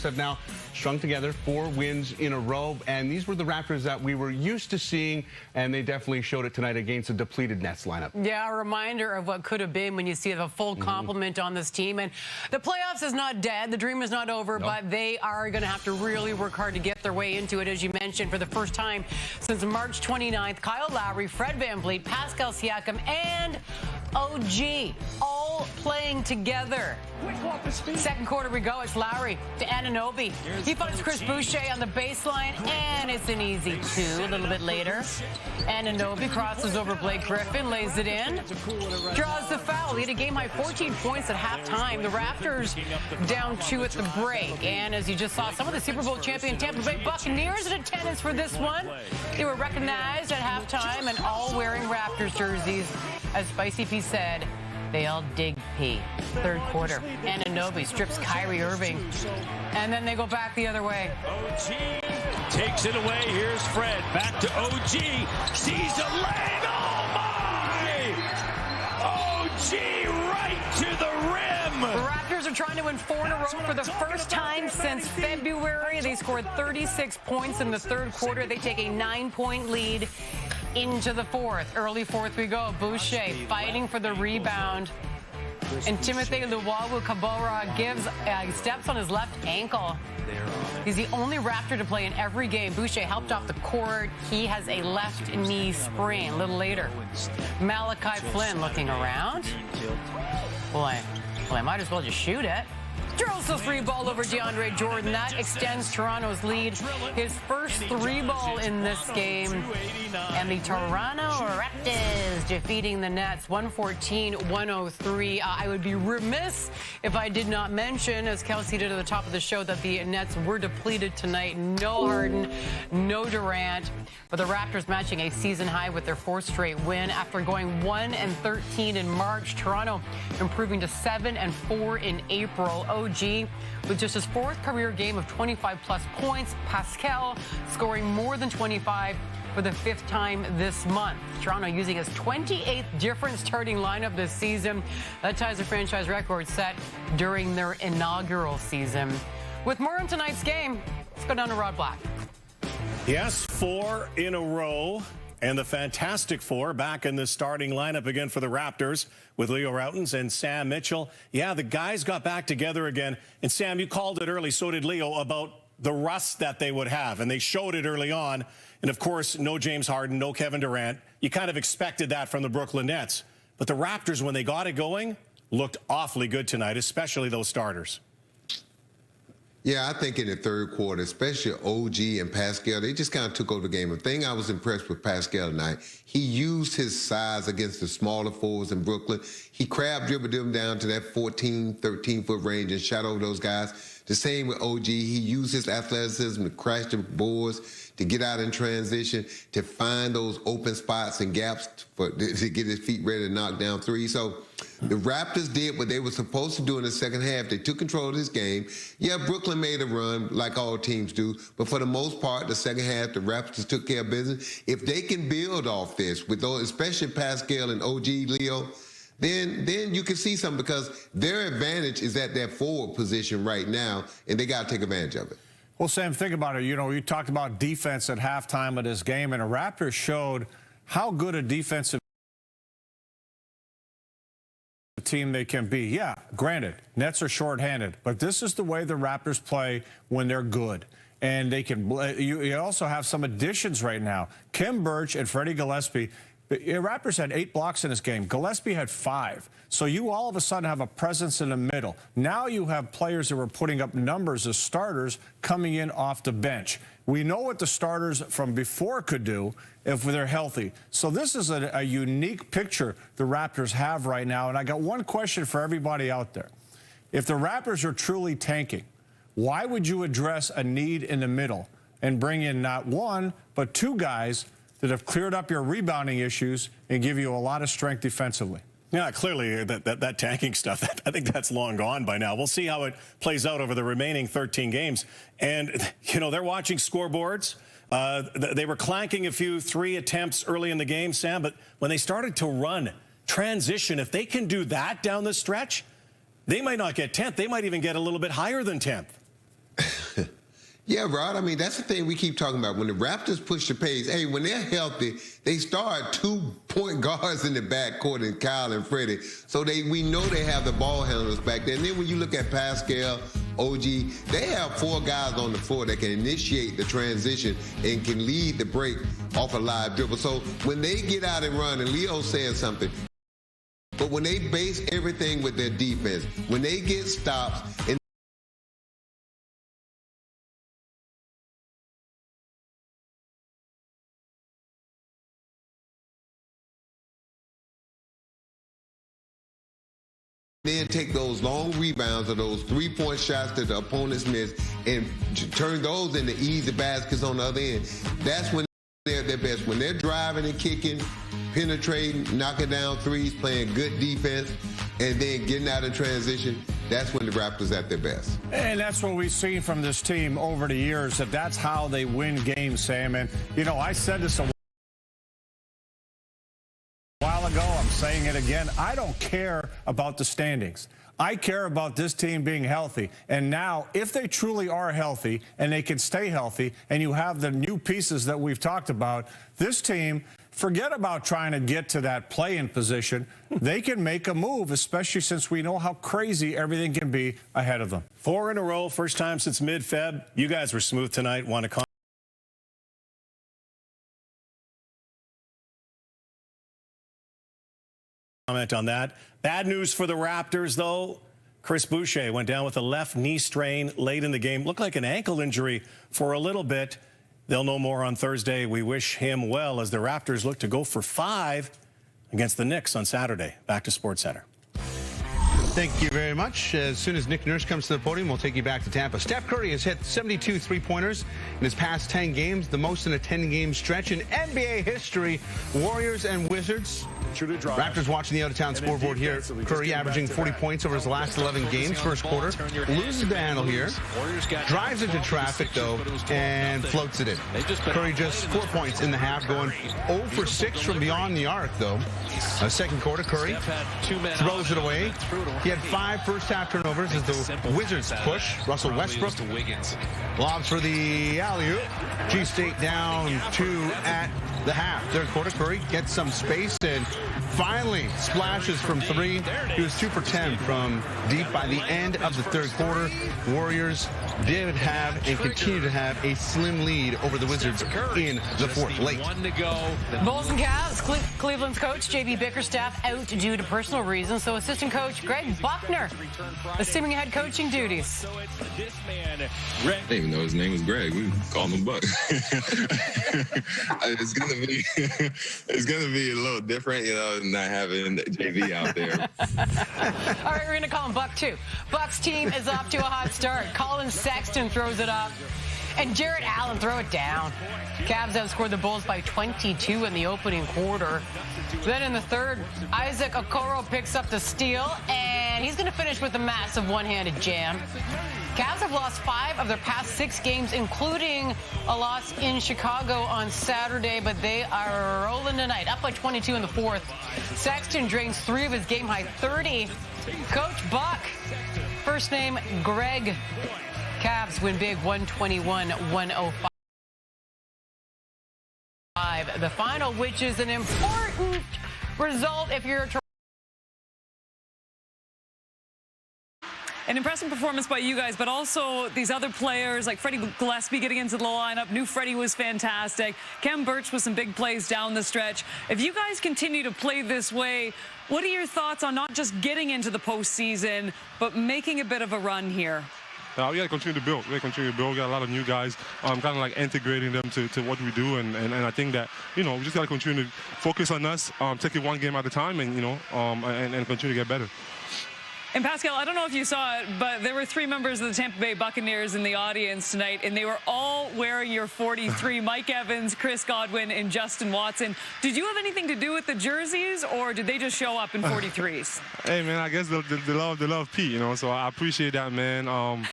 have now strung together 4 wins in a row, and these were the Raptors that we were used to seeing, and they definitely showed it tonight against a depleted Nets lineup. Yeah, a reminder of what could have been when you see the full complement on this team. And the playoffs is not dead. The dream is not over, but they are going to have to really work hard to get their way into it. As you mentioned, for the first time since March 29th, Kyle Lowry, Fred VanVleet, Pascal Siakam, and OG all playing together. Second quarter we go. It's Lowry to Anunoby. He finds Chris Boucher on the baseline, and it's an easy 2 a little bit later. Anunoby crosses over Blake Griffin, lays it in, draws the foul. He had a game-high 14 points at halftime. The Raptors down 2 at the break. And as you just saw, some of the Super Bowl champion Tampa Bay Buccaneers in attendance for this one. They were recognized at halftime and all wearing Raptors jerseys. As Spicy P said, they all dig P. Third quarter, Anunoby strips Kyrie Irving, and then they go back the other way. OG takes it away. Here's Fred. Back to OG. Sees a lane. Oh, my! OG right to the rim. The Raptors are trying to win 4 in a row for the first time since February. They scored 36 points in the third quarter. They take a 9-point lead into the fourth. Early fourth we go. Boucher fighting for the rebound. And Timothy Luwawu-Cabarrot steps on his left ankle. He's the only Raptor to play in every game. Boucher helped off the court. He has a left knee sprain. A little later, Malachi Flynn looking around. Boy, I might as well just shoot it. Drills the 3-ball over DeAndre Jordan. That extends Toronto's lead. His first 3-ball in this game. And the Toronto Raptors defeating the Nets 114-103. I would be remiss if I did not mention, as Kelsey did at the top of the show, that the Nets were depleted tonight. No Harden, no Durant. But the Raptors matching a season high with their 4th straight win after going 1-13 in March. Toronto improving to 7-4 in April. OG with just his 4th career game of 25-plus points. Pascal scoring more than 25 for the 5th time this month. Toronto using his 28th different starting lineup this season. That ties the franchise record set during their inaugural season. With more on tonight's game, let's go down to Rod Black. Yes, 4 in a row. And the Fantastic Four back in the starting lineup again for the Raptors with Leo Rautins and Sam Mitchell. Yeah, the guys got back together again. And Sam, you called it early, so did Leo, about the rust that they would have. And they showed it early on. And, of course, no James Harden, no Kevin Durant. You kind of expected that from the Brooklyn Nets. But the Raptors, when they got it going, looked awfully good tonight, especially those starters. Yeah, I think in the third quarter, especially OG and Pascal, they just kind of took over the game. The thing I was impressed with Pascal tonight, he used his size against the smaller forwards in Brooklyn. He dribbled them down to that 14, 13-foot range and shot over those guys. The same with OG. He used his athleticism to crash the boards, to get out in transition, to find those open spots and gaps to get his feet ready to knock down threes. So the Raptors did what they were supposed to do in the second half. They took control of this game. Yeah, Brooklyn made a run like all teams do, but for the most part, the second half, the Raptors took care of business. If they can build off this, with those, especially Pascal and OG, Leo, then you can see something, because their advantage is at that forward position right now, and they got to take advantage of it. Well, Sam, think about it. You know, you talked about defense at halftime of this game, and the Raptors showed how good a defensive team they can be. Yeah, granted, Nets are shorthanded, but this is the way the Raptors play when they're good. And they can. You also have some additions right now. Khem Birch and Freddie Gillespie. The Raptors had 8 blocks in this game. Gillespie had 5. So you all of a sudden have a presence in the middle. Now you have players that were putting up numbers as starters coming in off the bench. We know what the starters from before could do if they're healthy. So this is a unique picture the Raptors have right now. And I got one question for everybody out there. If the Raptors are truly tanking, why would you address a need in the middle and bring in not 1, but 2 guys that have cleared up your rebounding issues and give you a lot of strength defensively? Yeah, clearly that tanking stuff, I think that's long gone by now. We'll see how it plays out over the remaining 13 games. And, you know, they're watching scoreboards. They were clanking a few 3 attempts early in the game, Sam, but when they started to run transition, if they can do that down the stretch, they might not get 10th. They might even get a little bit higher than 10th. Yeah, Rod, I mean, that's the thing we keep talking about. When the Raptors push the pace, hey, when they're healthy, they start 2 point guards in the backcourt in Kyle and Freddie. So we know they have the ball handlers back there. And then when you look at Pascal, OG, they have 4 guys on the floor that can initiate the transition and can lead the break off a live dribble. So when they get out and run, and Leo said something, but when they base everything with their defense, when they get stops, and then take those long rebounds or those 3-point shots that the opponents miss and turn those into easy baskets on the other end. That's when they're their best. When they're driving and kicking, penetrating, knocking down threes, playing good defense, and then getting out in transition, that's when the Raptors at their best. And that's what we've seen from this team over the years, that's how they win games, Sam. And, you know, I said this a while ago, I'm saying it again. I don't care about the standings. I care about this team being healthy. And now, if they truly are healthy and they can stay healthy and you have the new pieces that we've talked about, this team, forget about trying to get to that play-in position. They can make a move, especially since we know how crazy everything can be ahead of them. 4 in a row, first time since mid-Feb. You guys were smooth tonight. Want to comment on that? Bad news for the Raptors, though. Chris Boucher went down with a left knee strain late in the game. Looked like an ankle injury for a little bit. They'll know more on Thursday. We wish him well as the Raptors look to go for 5 against the Knicks on Saturday. Back to SportsCenter. Thank you very much. As soon as Nick Nurse comes to the podium, we'll take you back to Tampa. Steph Curry has hit 72 three-pointers in his past 10 games, the most in a 10-game stretch in NBA history. Warriors and Wizards. Raptors watching the out-of-town scoreboard here. Curry averaging 40 points over his last 11 games. First quarter, loses the handle here. Drives into traffic, though, and floats it in. Curry just 4 points in the half, going 0 for 6 from beyond the arc, though. Second quarter, Curry throws it away. He had 5 first-half turnovers as the Wizards push. Russell Westbrook lobs for the alley-oop. G-State down 2 at the half. Third quarter, Curry gets some space and finally splashes from 3. He was 2 for 10 from deep by the end of the third quarter. Warriors did have and continue to have a slim lead over the Wizards in the fourth late. Bulls and Cavs, Cleveland's coach J.B. Bickerstaff out due to personal reasons, so assistant coach Greg Buckner assuming head coaching duties. I didn't even know his name was Greg. We called him Buck. It's gonna be a little different, you know, not having JV out there. All right, we're gonna call him Buck too. Buck's team is off to a hot start. Colin Sexton throws it up, and Jarrett Allen throw it down. Cavs outscored the Bulls by 22 in the opening quarter. Then in the third, Isaac Okoro picks up the steal, and he's going to finish with a massive one-handed jam. Cavs have lost 5 of their past 6 games, including a loss in Chicago on Saturday, but they are rolling tonight, up by 22 in the fourth. Sexton drains 3 of his game-high 30. Coach Buck, first name Greg. Cavs win big, 121-105. The final, which is an important result if you're an impressive performance by you guys, but also these other players like Freddie Gillespie getting into the lineup. New Freddie was fantastic. Khem Birch with some big plays down the stretch. If you guys continue to play this way, what are your thoughts on not just getting into the postseason, but making a bit of a run here? We got to continue to build. We got a lot of new guys, kind of like integrating them to what we do. And I think that, you know, we just got to continue to focus on us, take it one game at a time and, you know, and continue to get better. And Pascal, I don't know if you saw it, but there were 3 members of the Tampa Bay Buccaneers in the audience tonight, and they were all wearing your 43, Mike Evans, Chris Godwin, and Justin Watson. Did you have anything to do with the jerseys, or did they just show up in 43s? Hey, man, I guess they love Pete, you know, so I appreciate that, man.